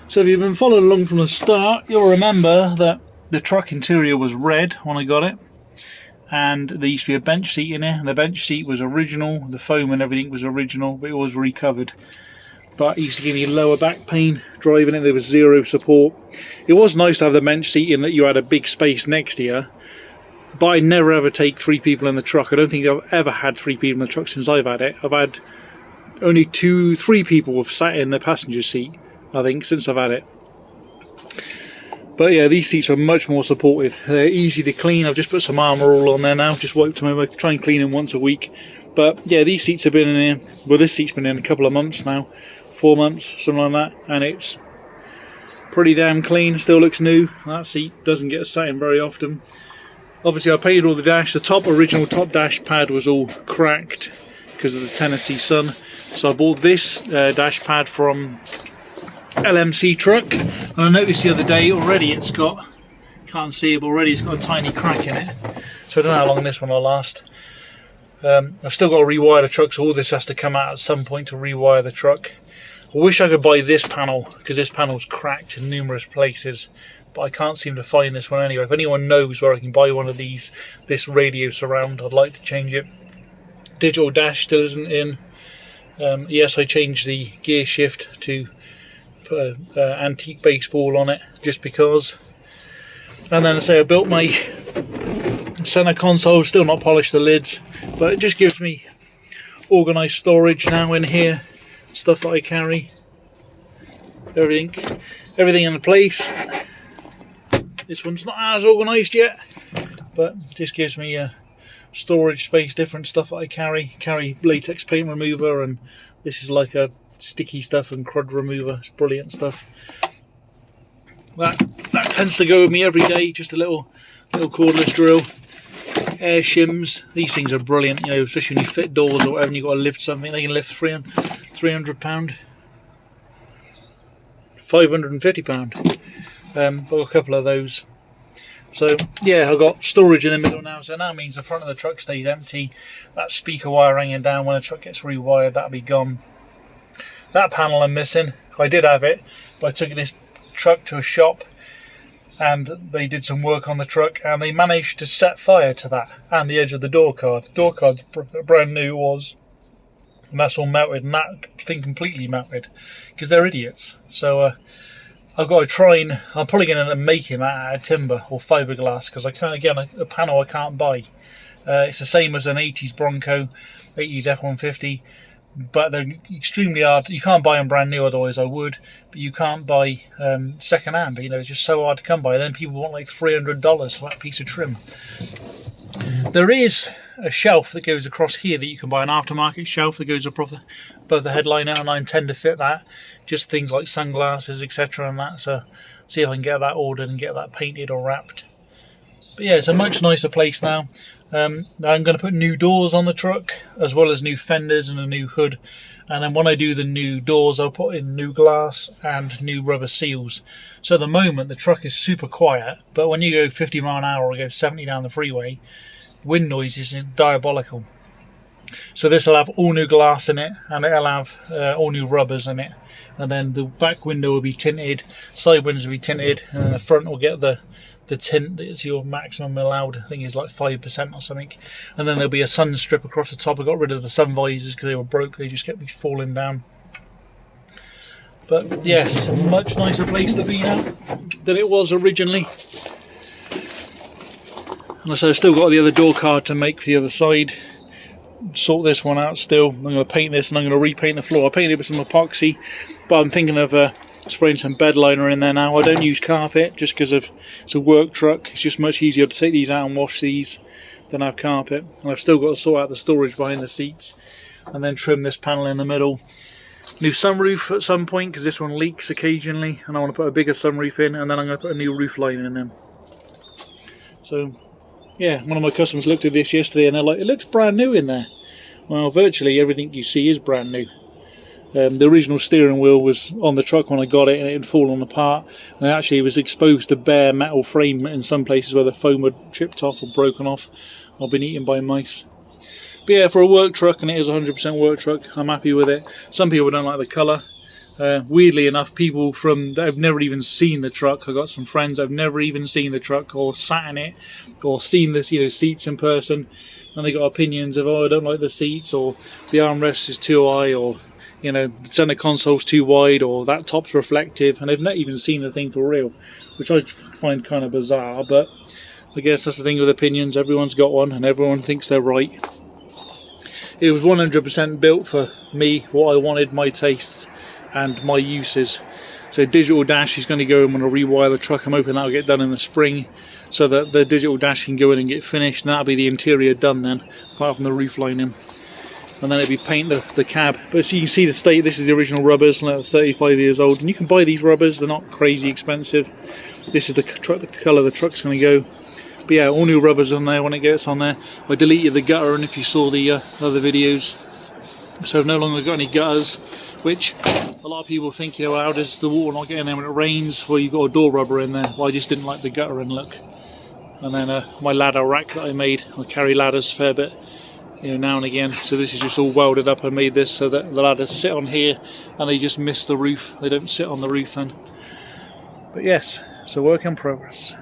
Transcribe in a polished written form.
So if you've been following along from the start, you'll remember that the truck interior was red when I got it, and there used to be a bench seat in here, and the bench seat was original, the foam and everything was original, but it was recovered. But it used to give me lower back pain driving it. There was zero support. It was nice to have the bench seat in that you had a big space next to you, but I never ever take 3 people in the truck. I don't think I've ever had 3 people in the truck since I've had it. I've had only 3 people have sat in the passenger seat, I think, since I've had it. But yeah, these seats are much more supportive. They're easy to clean. I've just put some Armour All on there now, just wiped them over, try and clean them once a week. But yeah, these seats have been in here, well, this seat's been in a couple of months now, 4 months, something like that, and it's pretty damn clean, still looks new. That seat doesn't get sat in very often. Obviously I painted all the dash. The original top dash pad was all cracked because of the Tennessee sun, so I bought this dash pad from LMC truck, and I noticed the other day already it's got, can't see it, but already it's got a tiny crack in it, so I don't know how long this one will last. I've still got to rewire the truck, so all this has to come out at some point to rewire the truck. I wish I could buy this panel, because this panel's cracked in numerous places, but I can't seem to find this one anyway. If anyone knows where I can buy one of these, this radio surround, I'd like to change it. Digital dash still isn't in. Yes, I changed the gear shift to put an antique baseball on it, just because. And then I say I built my center console, still not polished the lids, but it just gives me organised storage now in here. Stuff that I carry, everything in place. This one's not as organised yet, but just gives me a storage space, different stuff that I carry latex paint remover, and this is like a sticky stuff and crud remover. It's brilliant stuff. That tends to go with me every day, just a little cordless drill. Air shims, these things are brilliant, you know, especially when you fit doors or whatever and you've got to lift something. They can lift £300, £550. I've got a couple of those. So yeah, I've got storage in the middle now, so that means the front of the truck stays empty. That speaker wire hanging down, when the truck gets rewired, that'll be gone. That panel I'm missing, I did have it, but I took this truck to a shop and they did some work on the truck and they managed to set fire to that and the edge of the door card. The door card's brand new, was, and that's all melted, and that thing completely melted because they're idiots. So I've got to try and, I'm probably going to make him out of timber or fiberglass, because I can't, again, a panel I can't buy. It's the same as an 80s Bronco, 80s F150, but they're extremely hard. You can't buy them brand new, otherwise I would, but you can't buy second hand. You know, it's just so hard to come by. Then people want like $300 for that piece of trim. There is a shelf that goes across here that you can buy, an aftermarket shelf that goes above the headliner, and I intend to fit that. Just things like sunglasses, etc. and that. So see if I can get that ordered and get that painted or wrapped. But yeah, it's a much nicer place now. I'm going to put new doors on the truck, as well as new fenders and a new hood. And then when I do the new doors, I'll put in new glass and new rubber seals. So at the moment, the truck is super quiet, but when you go 50 mile an hour or go 70 down the freeway, wind noise is diabolical. So this will have all new glass in it, and it'll have all new rubbers in it. And then the back window will be tinted, side windows will be tinted, and then the front will get the tint that's your maximum allowed. I think is like 5% or something. And then there'll be a sun strip across the top. I got rid of the sun visors because they were broke. They just kept me falling down. But yes, it's a much nicer place to be now than it was originally. And so I've still got the other door card to make for the other side. Sort this one out still. I'm going to paint this and I'm going to repaint the floor. I painted it with some epoxy, but I'm thinking of spraying some bed liner in there now. I don't use carpet just because it's a work truck. It's just much easier to take these out and wash these than have carpet. And I've still got to sort out the storage behind the seats and then trim this panel in the middle. New sunroof at some point because this one leaks occasionally, and I want to put a bigger sunroof in, and then I'm going to put a new roof line in them. So yeah, one of my customers looked at this yesterday and they're like, it looks brand new in there. Well, virtually everything you see is brand new. The original steering wheel was on the truck when I got it, and it had fallen apart, and actually it was exposed to bare metal frame in some places where the foam had chipped off or broken off or been eaten by mice. But yeah, for a work truck, and it is a 100% work truck, I'm happy with it. Some people don't like the colour. Weirdly enough, people that have never even seen the truck, I've got some friends that have never even seen the truck or sat in it or seen the seats in person, and they got opinions of, oh, I don't like the seats, or the armrest is too high, or the center console's too wide, or that top's reflective, and they've not even seen the thing for real, which I find kind of bizarre. But I guess that's the thing with opinions, everyone's got one and everyone thinks they're right. It was 100% built for me, what I wanted, my tastes and my uses. So digital dash is going to go, I'm going to rewire the truck. I'm hoping that'll get done in the spring, so that the digital dash can go in and get finished, and that'll be the interior done then, apart from the roof lining. And then it'll be paint the cab. But as you can see, the state, this is the original rubbers, like 35 years old, and you can buy these rubbers, they're not crazy expensive. This is the colour the truck's going to go. But yeah, all new rubbers on there when it gets on there. I deleted the gutter, and if you saw the other videos, so I've no longer got any gutters, which a lot of people think, how does the water not get in there when it rains? Well, you've got a door rubber in there. Well, I just didn't like the guttering look. And then my ladder rack that I made, I carry ladders a fair bit, now and again. So this is just all welded up. I made this so that the ladders sit on here and they just miss the roof. They don't sit on the roof then. But yes, so work in progress.